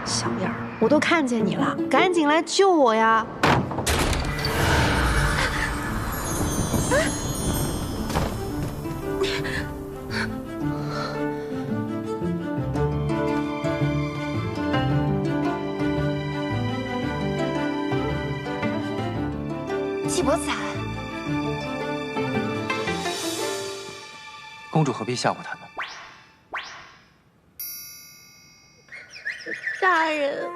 小样儿，我都看见你了，赶紧来救我呀！季伯彩，公主何必吓唬他呢？大人，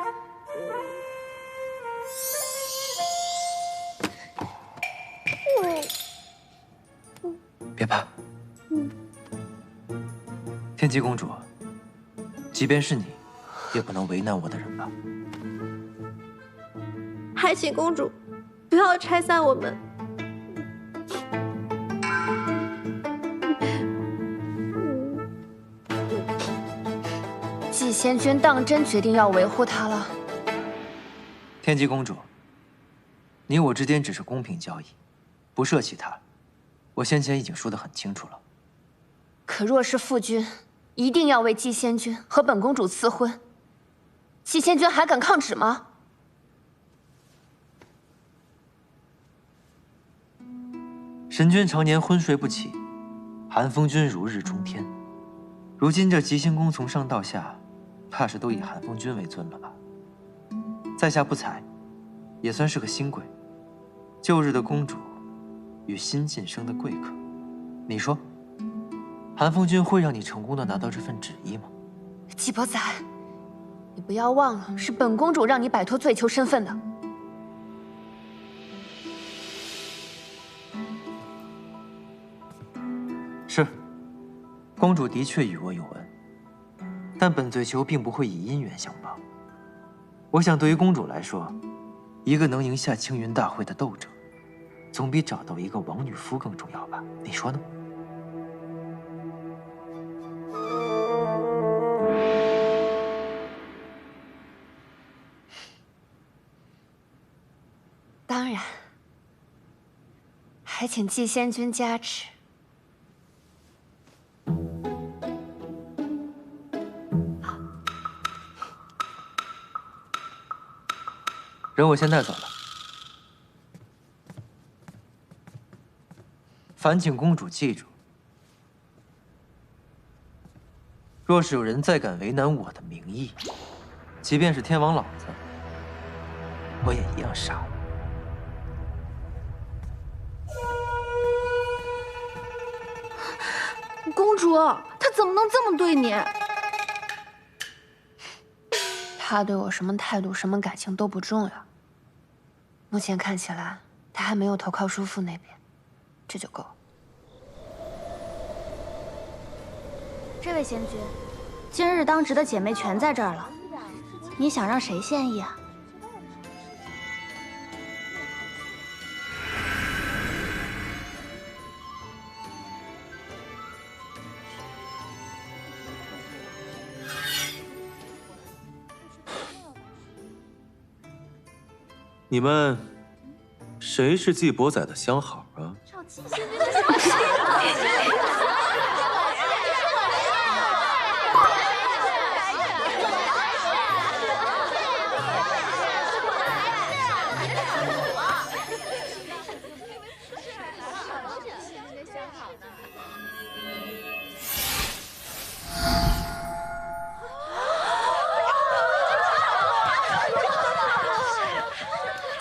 别怕。天姬公主，即便是你，也不能为难我的人吧？还请公主不要拆散我们。季仙君当真决定要维护他了。天姬公主，你我之间只是公平交易，不涉其他。我先前已经说得很清楚了。可若是父君一定要为季仙君和本公主赐婚，季仙君还敢抗旨吗？神君常年昏睡不起，寒风君如日中天。如今这吉星宫从上到下，怕是都以寒风君为尊了吧？在下不才，也算是个新贵。旧日的公主，与新晋升的贵客，你说，寒风君会让你成功的拿到这份旨意吗？季伯载，你不要忘了，是本公主让你摆脱罪囚身份的。是，公主的确与我有恩，但本罪囚并不会以姻缘相帮。我想，对于公主来说，一个能赢下青云大会的斗者，总比找到一个王女夫更重要吧？你说呢？当然，还请季仙君加持。人我先带走了。烦请公主记住，若是有人再敢为难我的名义，即便是天王老子，我也一样杀了。公主，他怎么能这么对你？他对我什么态度、什么感情都不重要。目前看起来，他还没有投靠叔父那边，这就够了。这位仙君，今日当值的姐妹全在这儿了，你想让谁献艺啊？你们谁是季伯载的相好啊？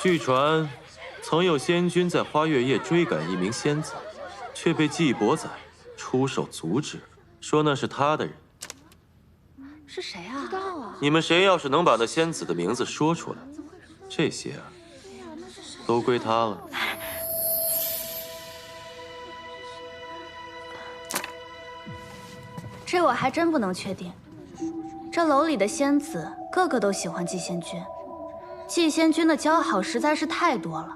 据传，曾有仙君在花月夜追赶一名仙子，却被季伯载出手阻止，说那是他的人。是谁啊？不知道啊。你们谁要是能把那仙子的名字说出来，这些啊，都归他了。这我还真不能确定。这楼里的仙子个个都喜欢季仙君。季仙君的交好实在是太多了，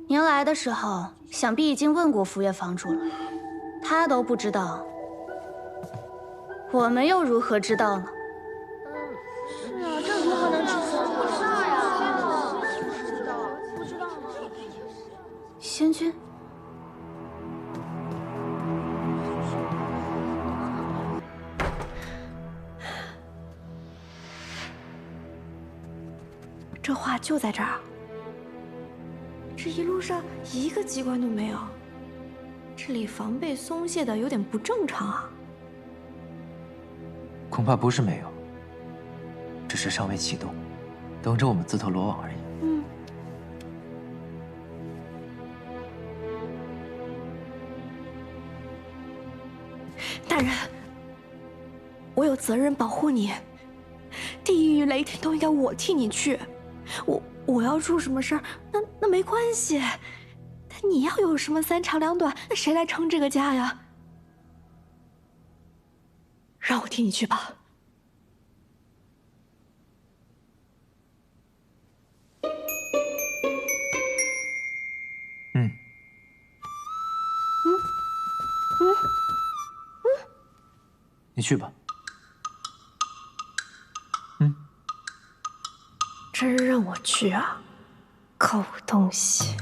您来的时候想必已经问过福月房主了，他都不知道，我们又如何知道呢？是啊，这如何能知道？不知道呀，不知道。仙君，这话就在这儿啊？这一路上一个机关都没有，这里防备松懈的有点不正常啊。恐怕不是没有，只是尚未启动，等着我们自投罗网而已。大人，我有责任保护你，地狱雷霆都应该我替你去。我要出什么事儿，那没关系。但你要有什么三长两短，那谁来撑这个家呀？让我替你去吧。你去吧。真让我去啊，狗东西！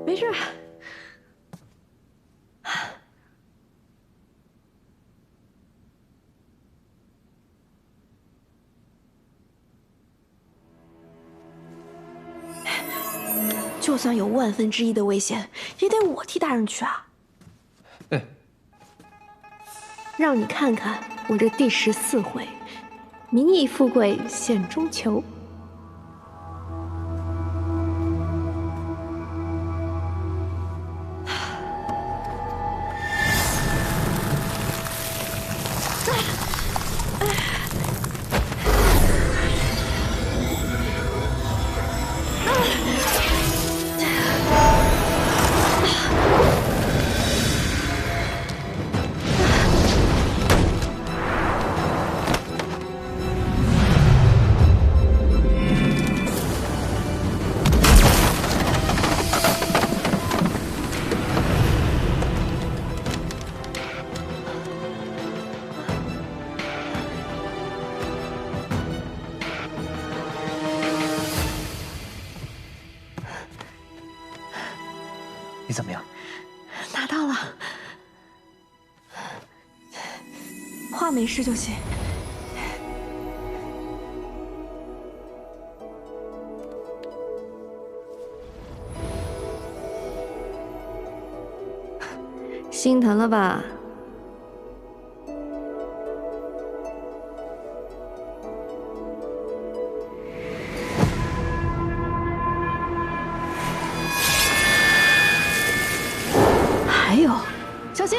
没事。就算有1/1000的危险，也得我替大人去啊！哎，让你看看我这第14回，民意富贵险中求。你怎么样？拿到了，话没事就行。心疼了吧？还有，小心！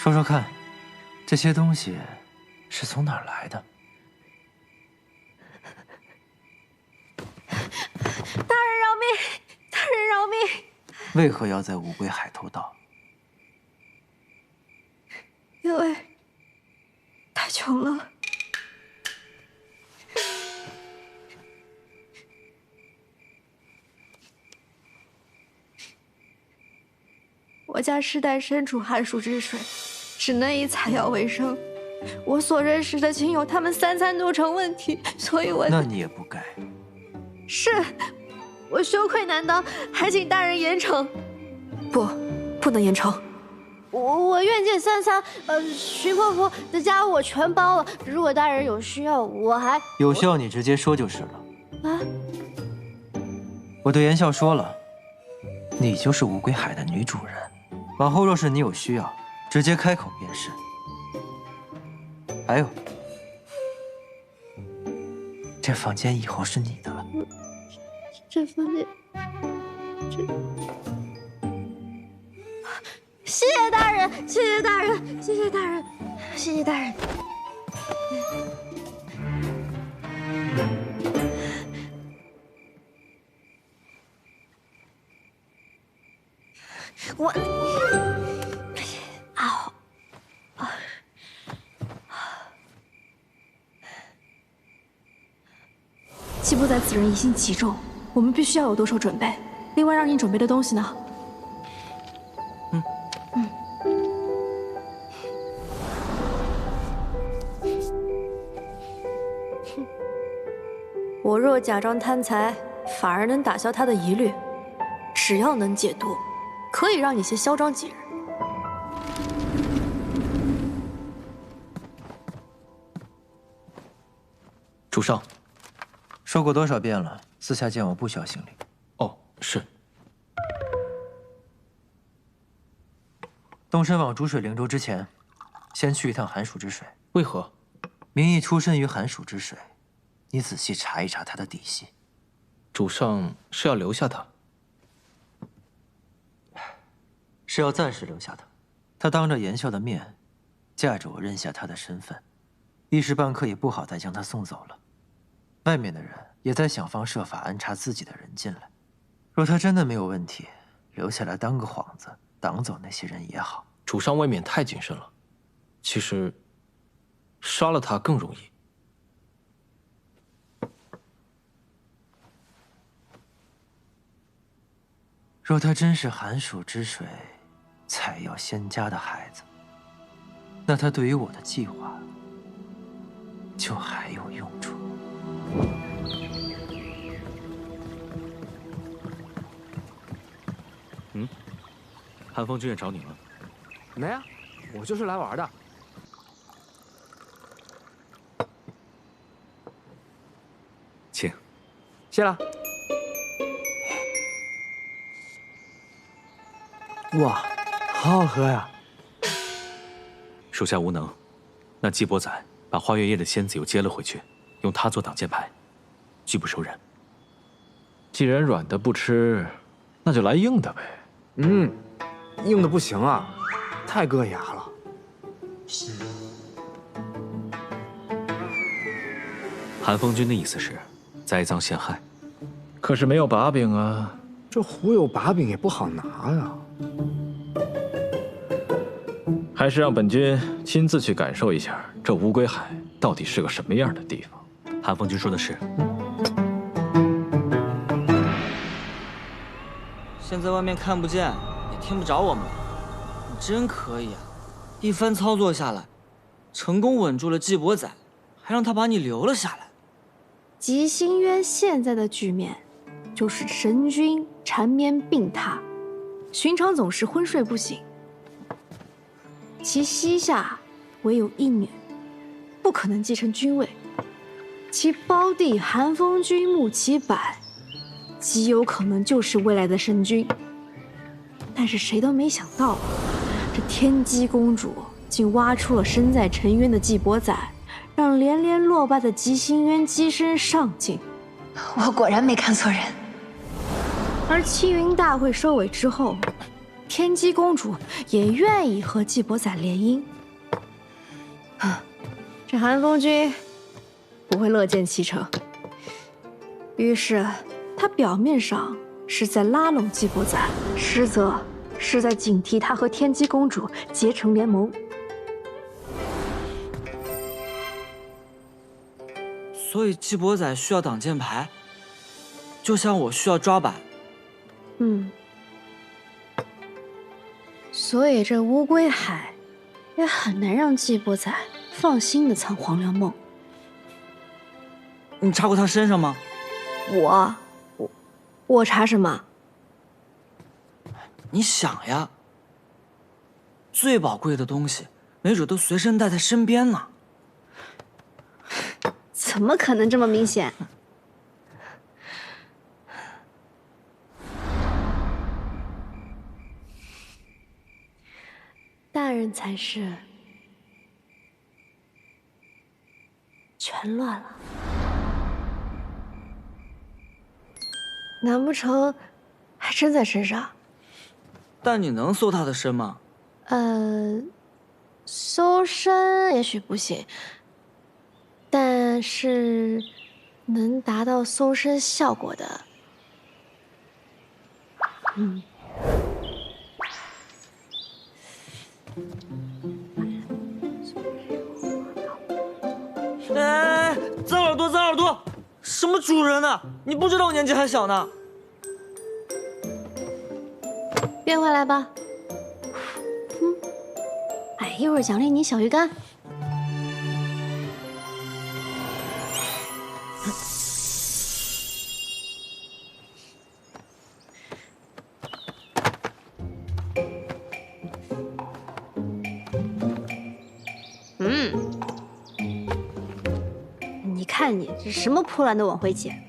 说说看，这些东西是从哪儿来的？大人饶命！大人饶命！为何要在乌龟海偷盗？因为太穷了。我家世代身处寒暑之水，只能以采药为生。我所认识的亲友，他们3餐都成问题，所以我……那你也不该。是，我羞愧难当，还请大人严惩。不能严惩。我愿借3餐，徐婆婆的家我全包了。如果大人有需要，我还有需要你直接说就是了。啊，我对严笑说了，你就是乌龟海的女主人。往后若是你有需要，直接开口便是。还有，这房间以后是你的了。这房间，谢谢大人，谢谢大人，谢谢大人，谢谢大人。我，嗷，季伯仔此人疑心极重，我们必须要有多手准备。另外，让你准备的东西呢？我若假装贪财，反而能打消他的疑虑。只要能解毒，可以让你先嚣张几日。主上，说过多少遍了，私下见我不需要行礼。哦，是。动身往逐水灵州之前，先去一趟寒暑之水。为何？明义出身于寒暑之水，你仔细查一查他的底细。主上是要留下他？是要暂时留下他。他当着严笑的面，架着我认下他的身份，一时半刻也不好再将他送走了。外面的人也在想方设法安插自己的人进来。若他真的没有问题，留下来当个幌子，挡走那些人也好。主上未免太谨慎了。其实，杀了他更容易。若他真是寒暑之水采药仙家的孩子，那他对于我的计划就还有用处。寒风君也找你了？没啊，我就是来玩的。请。谢了。哇，好好喝呀！属下无能，那季伯仔把花月夜的仙子又接了回去，用它做挡箭牌，拒不收人。既然软的不吃，那就来硬的呗。硬的不行啊，太硌牙了。寒风君的意思是栽赃陷害，可是没有把柄啊。这壶有把柄也不好拿呀。还是让本君亲自去感受一下这乌龟海到底是个什么样的地方。寒风君说的是。现在外面看不见，也听不着我们了。你真可以啊！一番操作下来，成功稳住了季伯仔，还让他把你留了下来。极星渊现在的局面，就是神君缠绵病榻，寻常总是昏睡不醒。其膝下唯有一女，不可能继承君位。其胞弟寒风君穆其柏，极有可能就是未来的神君。但是谁都没想到，这天机公主竟挖出了身在沉渊的季伯仔，让连连落败的极星渊跻身上境。我果然没看错人。而青云大会收尾之后，天机公主也愿意和季伯仔联姻。这韩风君不会乐见其成，于是他表面上是在拉拢季伯仔，实则是在警惕他和天机公主结成联盟。所以季伯仔需要挡箭牌，就像我需要抓板。所以这乌龟海也很难让季伯仔放心的藏黄粱梦。你查过他身上吗？我查什么？你想呀，最宝贵的东西，没准都随身带在身边呢。怎么可能这么明显？大人才是全乱了，难不成还真在身上？但你能搜他的身吗？搜身也许不行，但是能达到搜身效果的，哎，脏耳朵，脏耳朵，什么主人呢？你不知道我年纪还小呢。变回来吧。哎，一会儿奖励你小鱼干。你看你这什么破烂都往回捡。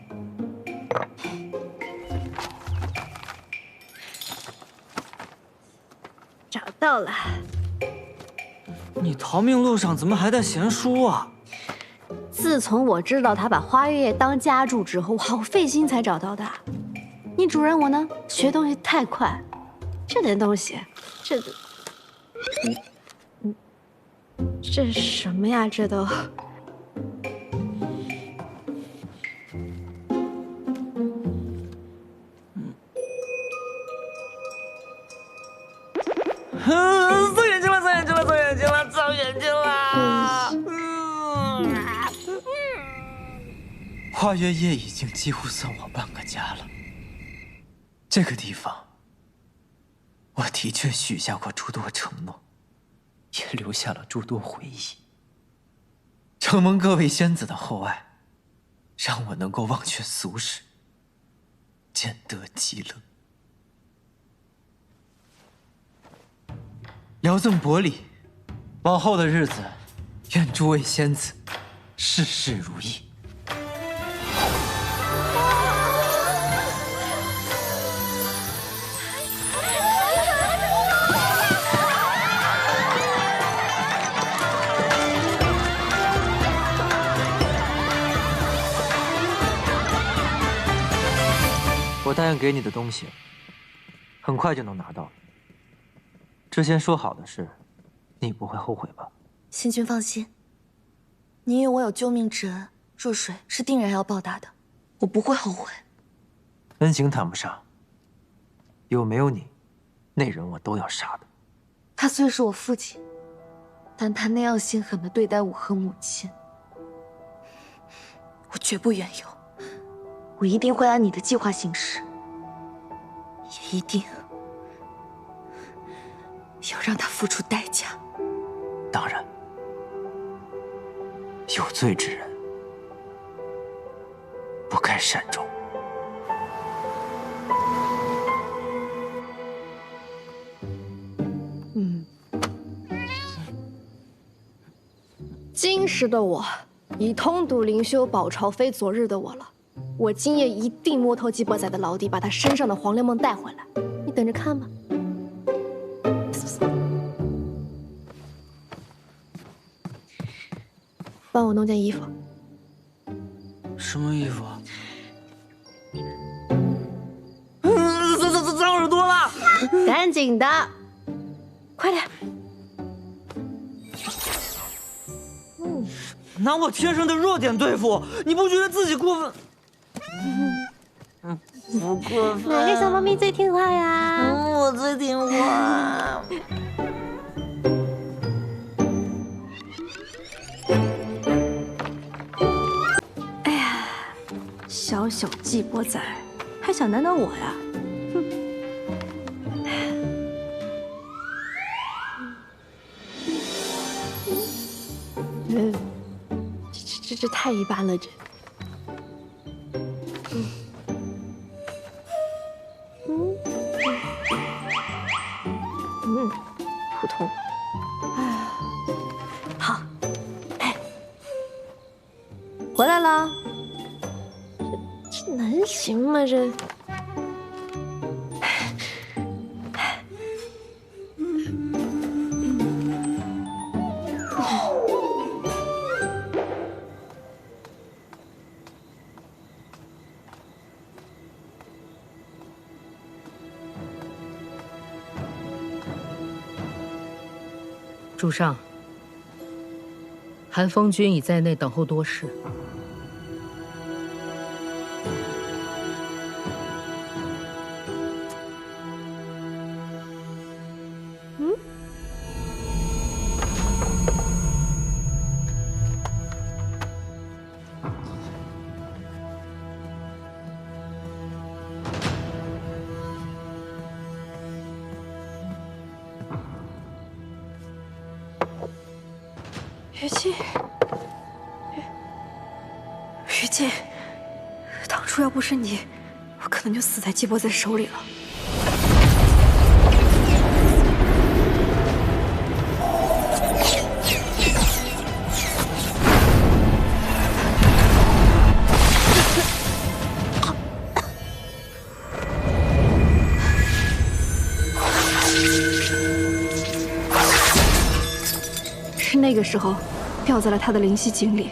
找到了。你逃命路上怎么还带闲书啊？自从我知道他把花月夜当家住之后，我好费心才找到的。你主人我呢，学东西太快，这点东西，这什么呀？这都。造眼睛了，造眼睛了，造眼睛了，造眼睛了！花月夜已经几乎算我半个家了。这个地方，我的确许下过诸多承诺，也留下了诸多回忆。承蒙各位仙子的厚爱，让我能够忘却俗世，见得极乐。聊赠薄礼，往后的日子，愿诸位仙子事事如意。我答应给你的东西，很快就能拿到了。之前说好的事，你不会后悔吧？仙君放心，你与我有救命之恩，若水是定然要报答的，我不会后悔。恩情谈不上，有没有你，那人我都要杀的。他虽是我父亲，但他那样心狠的对待我和母亲，我绝不远游。我一定会按你的计划行事，也一定要让他付出代价。当然，有罪之人不该善终。今时的我，已通睹灵修宝朝非昨日的我了。我今夜一定摸透季伯仔的老底，把他身上的黄粱梦带回来。你等着看吧。帮我弄件衣服。什么衣服啊？脏耳朵了！赶赶紧的，快点！拿我天生的弱点对付我，你不觉得自己过分？不过分。哪个小猫咪最听话呀？我最听话。哎呀，小小季波仔，还想难倒我呀？哼！这太一般了，这。普通。哎，好。哎，回来了。这能行吗？这。主上，韩风君已在内等候多时。于静，于静，当初要不是你，我可能就死在季波仔手里了。是那个时候，掉在了他的灵犀井里。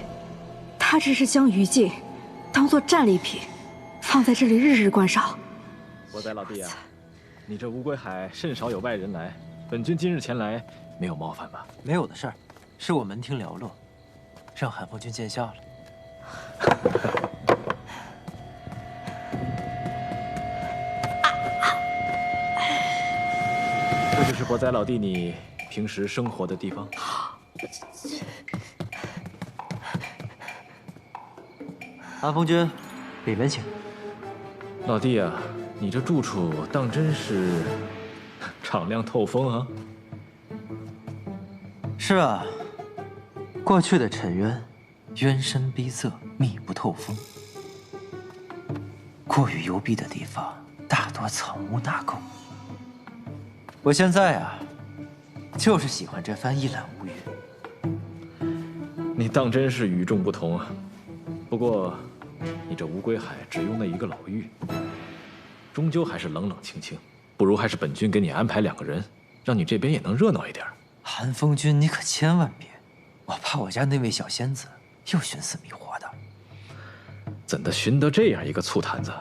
他只是将于静当做战利品，放在这里日日关烧。波仔老弟啊，你这乌龟海甚少有外人来，本君今日前来，没有冒犯吧？没有的事儿，是我门庭寥落，让韩风君见笑了。这就是波仔老弟你平时生活的地方。韩风君，里面请。老弟啊，你这住处当真是敞亮透风啊！是啊，过去的沉渊，渊深逼塞，密不透风。过于幽闭的地方，大多藏污纳垢。我现在啊，就是喜欢这番一览无余。你当真是与众不同啊！不过，你这乌龟海只用那一个老妪，终究还是冷冷清清。不如还是本君给你安排2个人，让你这边也能热闹一点。韩风君，你可千万别，我怕我家那位小仙子又寻死觅活的。怎的寻得这样一个醋坛子？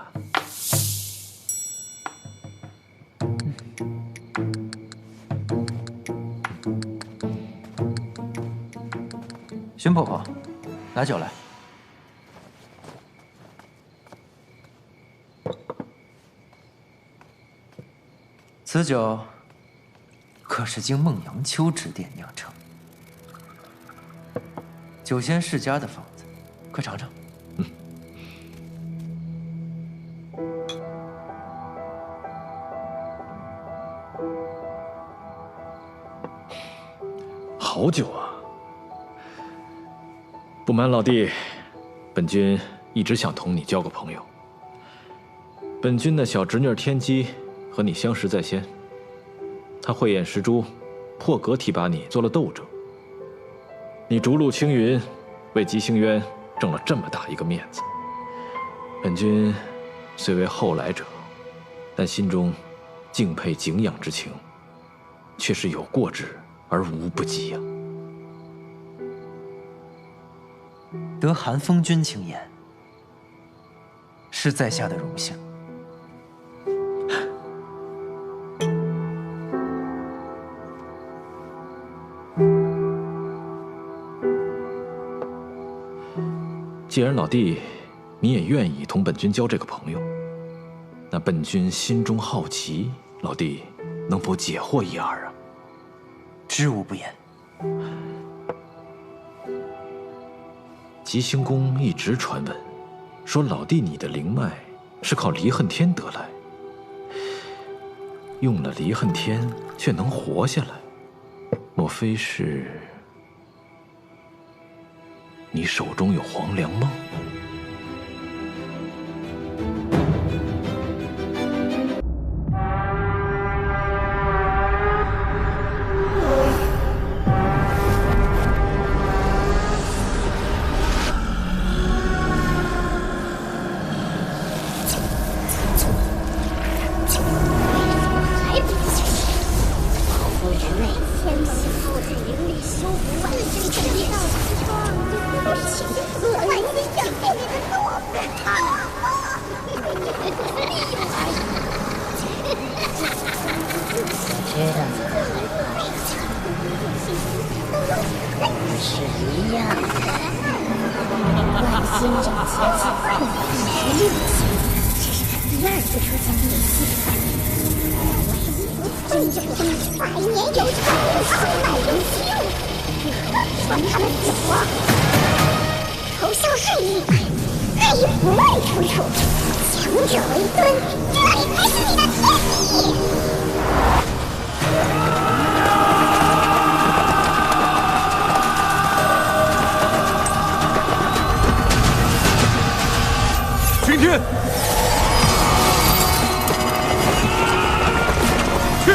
荀婆婆，拿酒来。此酒可是经孟阳秋指点酿成，酒仙世家的方子，快尝尝。好酒啊！不瞒老弟，本君一直想同你交个朋友。本君的小侄女天机和你相识在先，她慧眼识珠，破格提拔你做了斗者。你逐鹿青云，为吉星渊挣了这么大一个面子。本君虽为后来者，但心中敬佩敬仰之情，却是有过之而无不及呀。得韩风君青眼，是在下的荣幸。既然老弟你也愿意同本君交这个朋友，那本君心中好奇，老弟能否解惑一二啊？知无不言。吉星宫一直传闻，说老弟你的灵脉是靠离恨天得来，用了离恨天却能活下来，莫非是你手中有黄粱梦？巡天，去！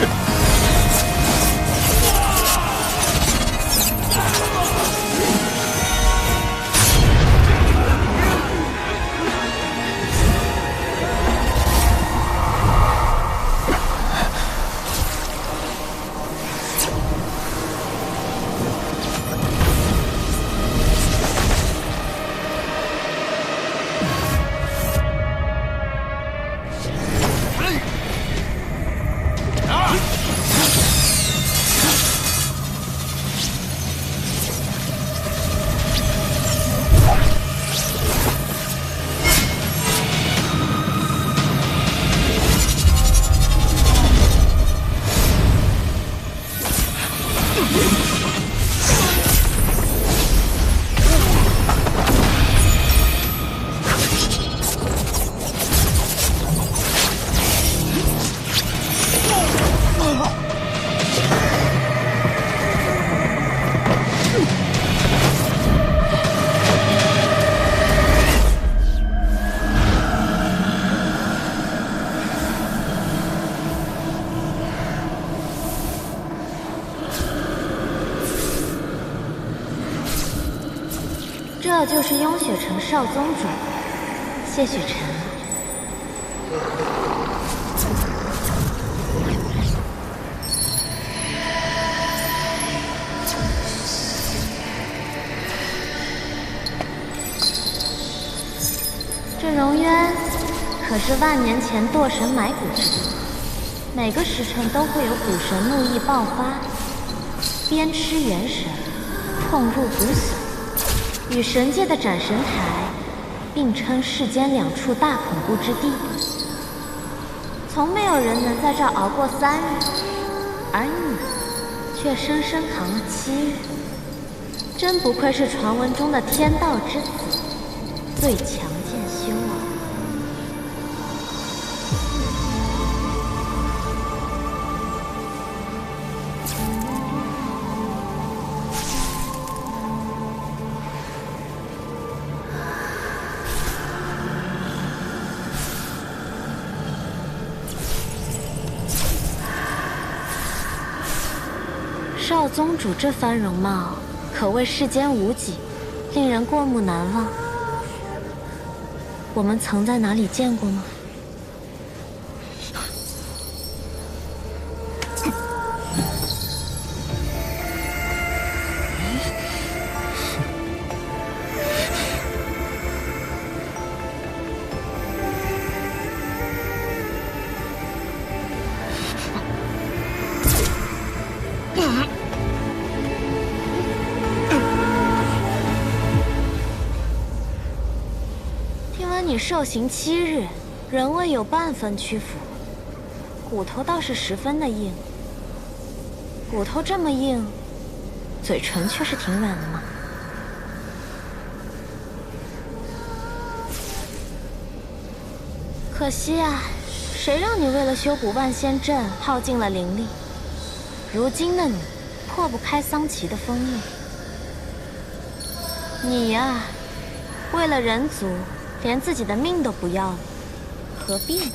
这就是雍雪城少宗主谢雪晨。这荣渊可是万年前堕神埋骨之地，每个时辰都会有古神怒意爆发，鞭笞元神，痛入骨髓。与神界的斩神台并称世间两处大恐怖之地，从没有人能在这儿熬过3日，而你却生生扛了7日，真不愧是传闻中的天道之子，最强剑修啊！少宗主这番容貌，可谓世间无几，令人过目难忘。我们曾在哪里见过吗？受刑7日，仍未有半分屈服。骨头倒是十分的硬，骨头这么硬，嘴唇却是挺软的嘛。可惜啊，谁让你为了修补万仙阵耗尽了灵力？如今的你，破不开桑奇的封印。你呀，为了人族，连自己的命都不要了，何必呢？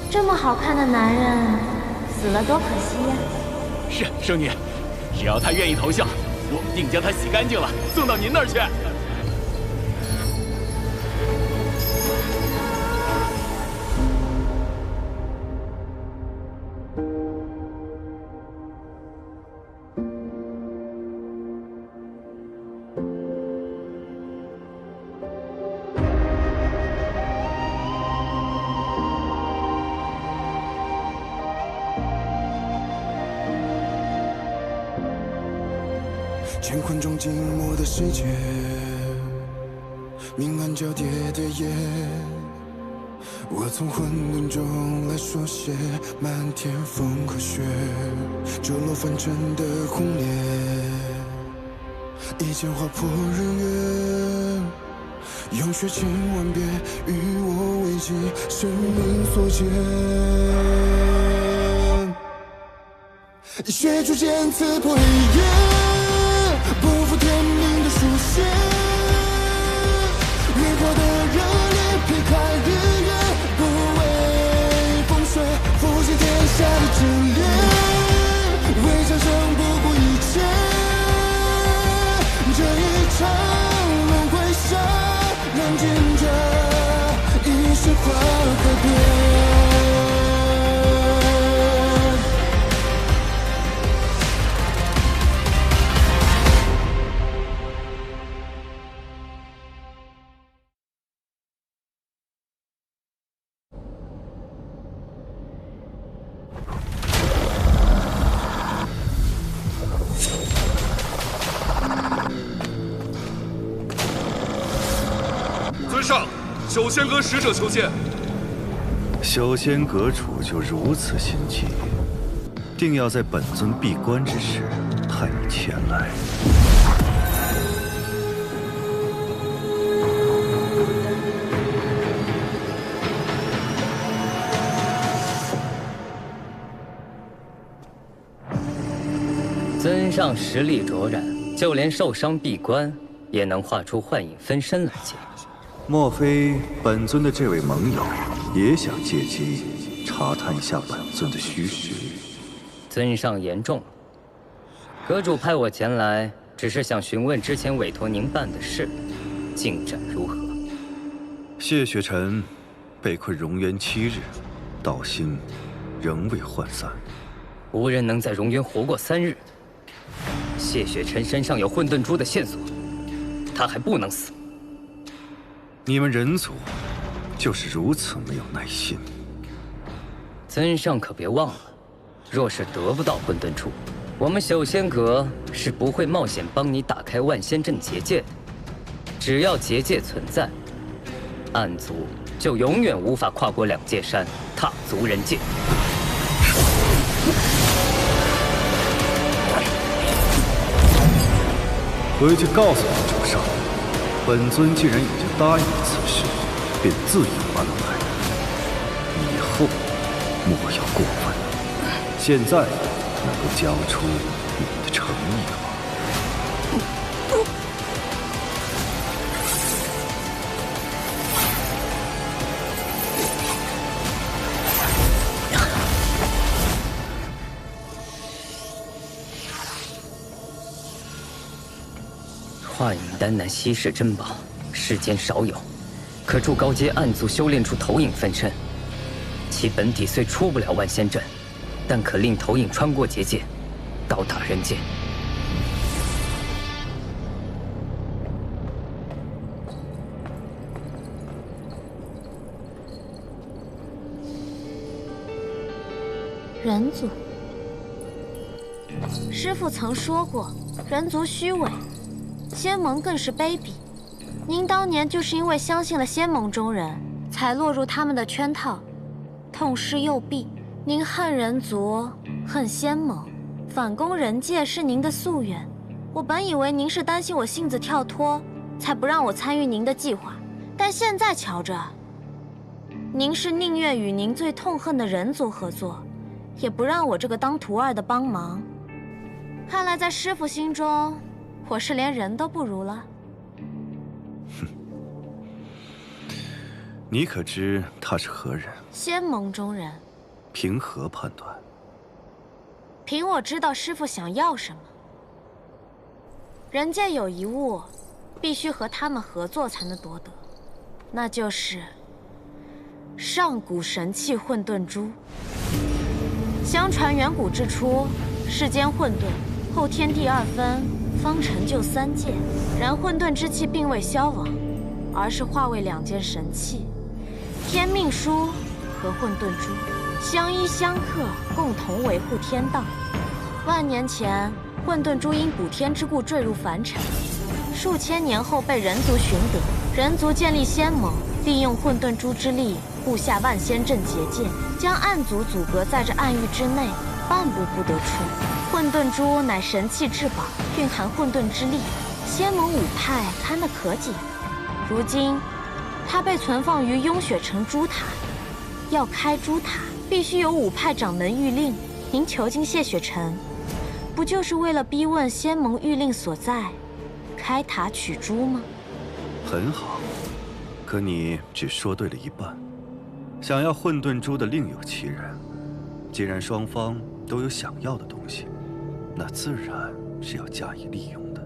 这么好看的男人，死了多可惜呀！是圣女，只要他愿意投效，我定将他洗干净了，送到您那儿去。乾坤中静默的世界，明暗交叠的夜，我从混沌中来书写漫天风和雪，坠落凡尘的轰烈，一剑划破日月，用血千万遍与我为己，生命所见。以血铸剑刺破黑夜，不负天命的书写，烈火的热烈劈开日月，不畏风雪，负尽天下的炽烈，为战胜不顾一切，这一场轮回下，燃尽这一世花和蝶。修仙阁使者求见。修仙阁主就如此心急，定要在本尊闭关之时派你前来。尊上实力卓然，就连受伤闭关，也能画出幻影分身来接。莫非本尊的这位盟友也想借机查探一下本尊的虚实？尊上言重了。阁主派我前来，只是想询问之前委托您办的事，进展如何？谢雪尘被困荣渊7日，道心仍未涣散。无人能在荣渊活过3日。谢雪尘身上有混沌珠的线索，他还不能死。你们人族就是如此没有耐心。尊上可别忘了，若是得不到混沌珠，我们修仙阁是不会冒险帮你打开万仙阵结界的。只要结界存在，暗族就永远无法跨过2界山，踏足人界。回去告诉你主上，本尊既然已经答应了此事，便自有安排。以后莫要过问。现在能够交出你的诚意了吗？幻影丹乃稀世珍宝，世间少有，可助高阶暗族修炼出投影分身。其本体虽出不了万仙阵，但可令投影穿过结界，到达人间。人族。师父曾说过，人族虚伪，仙盟更是卑鄙。您当年就是因为相信了仙盟中人，才落入他们的圈套，痛失右臂。您恨人族，恨仙盟，反攻人界是您的夙愿。我本以为您是担心我性子跳脱，才不让我参与您的计划，但现在瞧着，您是宁愿与您最痛恨的人族合作，也不让我这个当徒儿的帮忙。看来在师父心中，我是连人都不如了。你可知他是何人？仙盟中人。凭何判断？凭我知道师父想要什么。人界有一物，必须和他们合作才能夺得，那就是上古神器混沌珠。相传远古之初，世间混沌，后天地二分，方成就三界。然混沌之气并未消亡，而是化为2件神器：天命书和混沌珠，相依相克，共同维护天道。万年前，混沌珠因补天之故坠入凡尘，数千年后被人族寻得。人族建立仙盟，利用混沌珠之力布下万仙阵结界，将暗族阻隔在这暗域之内，半步不得出。混沌珠乃神器至宝，蕴含混沌之力，仙盟5派堪得可解。如今，它被存放于雍雪城珠塔。要开珠塔，必须有5派掌门谕令。您囚禁谢雪城，不就是为了逼问仙盟谕令所在，开塔取珠吗？很好，可你只说对了一半。想要混沌珠的另有其人。既然双方都有想要的东西，那自然是要加以利用的。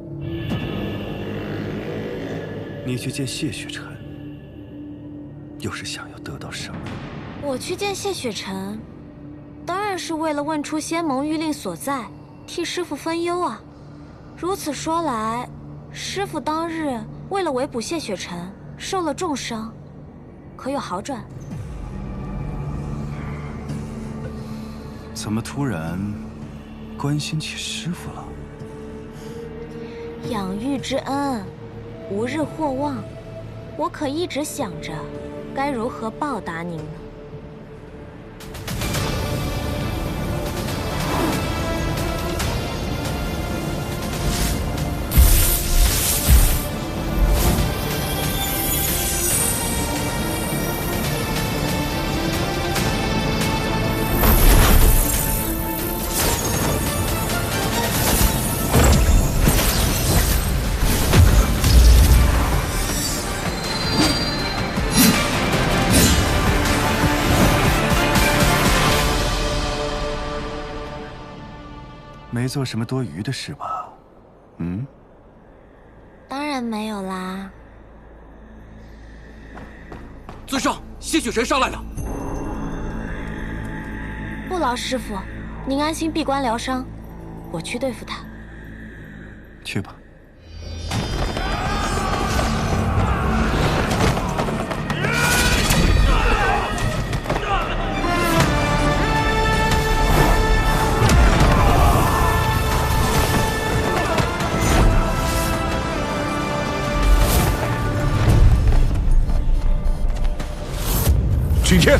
你去见谢雪尘，又是想要得到什么？我去见谢雪尘，当然是为了问出仙盟谕令所在，替师父分忧啊。如此说来，师父当日为了围捕谢雪尘，受了重伤，可有好转？怎么突然关心起师父了？养育之恩，无日或忘。我可一直想着，该如何报答您呢？没做什么多余的事吧？嗯？当然没有啦。尊上，谢雪尘上来了。不劳师父，您安心闭关疗伤，我去对付他。去吧。擎天，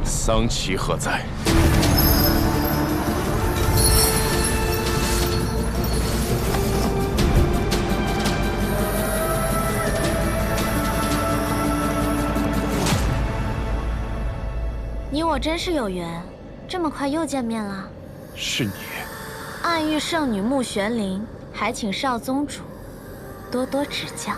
桑奇何在？你我真是有缘，这么快又见面了。是你。暗域圣女穆玄灵，还请少宗主多多指教。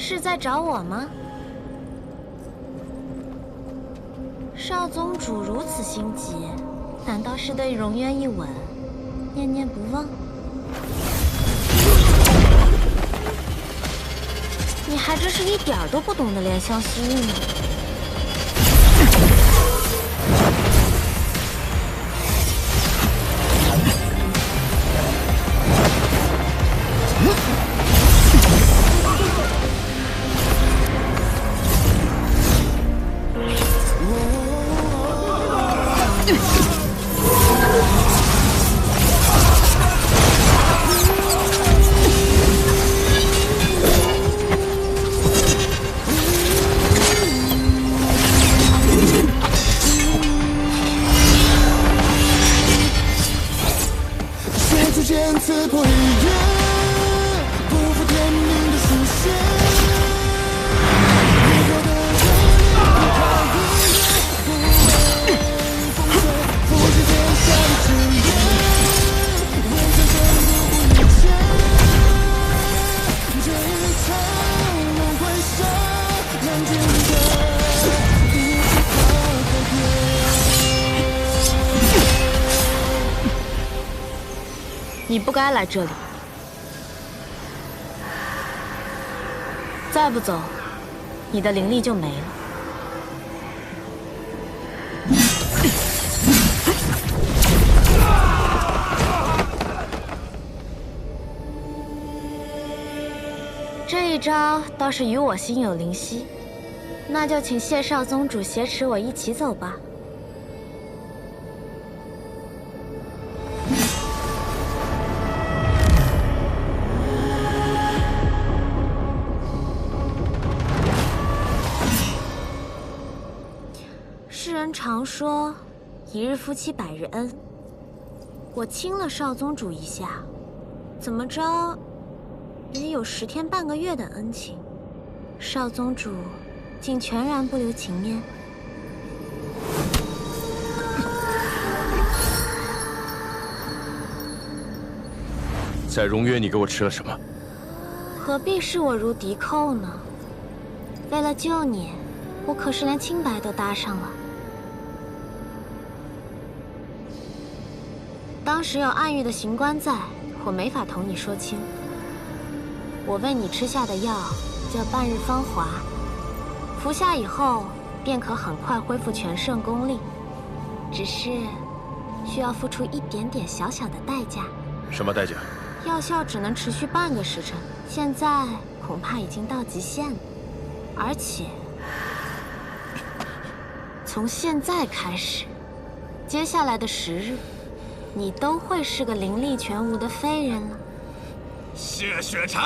是在找我吗？少宗主如此心急，难道是对荣渊一吻念念不忘？你还真是一点儿都不懂得怜香惜玉呢。刺破一夜，不负天命的书写。你我的热烈不为风吹，复制天下的志愿，为生生不顾一切。这一场轮回杀，难尽的一次告别。你不该来这里，再不走，你的灵力就没了。这一招倒是与我心有灵犀，那就请谢少宗主挟持我一起走吧。世人常说，一日夫妻百日恩。我亲了少宗主一下，怎么着，也有10天半个月的恩情。少宗主竟全然不留情面。在荣约，你给我吃了什么？何必视我如敌寇呢？为了救你，我可是连清白都搭上了。当时有暗域的刑官在，我没法同你说清。我为你吃下的药叫半日芳华，服下以后便可很快恢复全盛功力，只是需要付出一点点小小的代价。什么代价？药效只能持续半个时辰，现在恐怕已经到极限了。而且从现在开始，接下来的10日，你都会是个灵力全无的废人了。谢雪晨，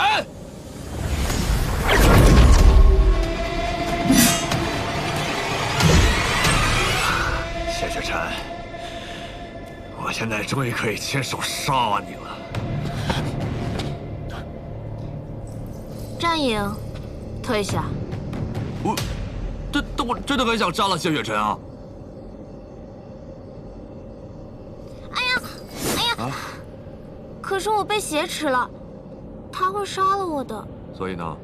谢雪晨，我现在终于可以亲手杀你了。战影，退下。我真的很想杀了谢雪晨啊！哎呀！可是我被挟持了，他会杀了我的。所以呢？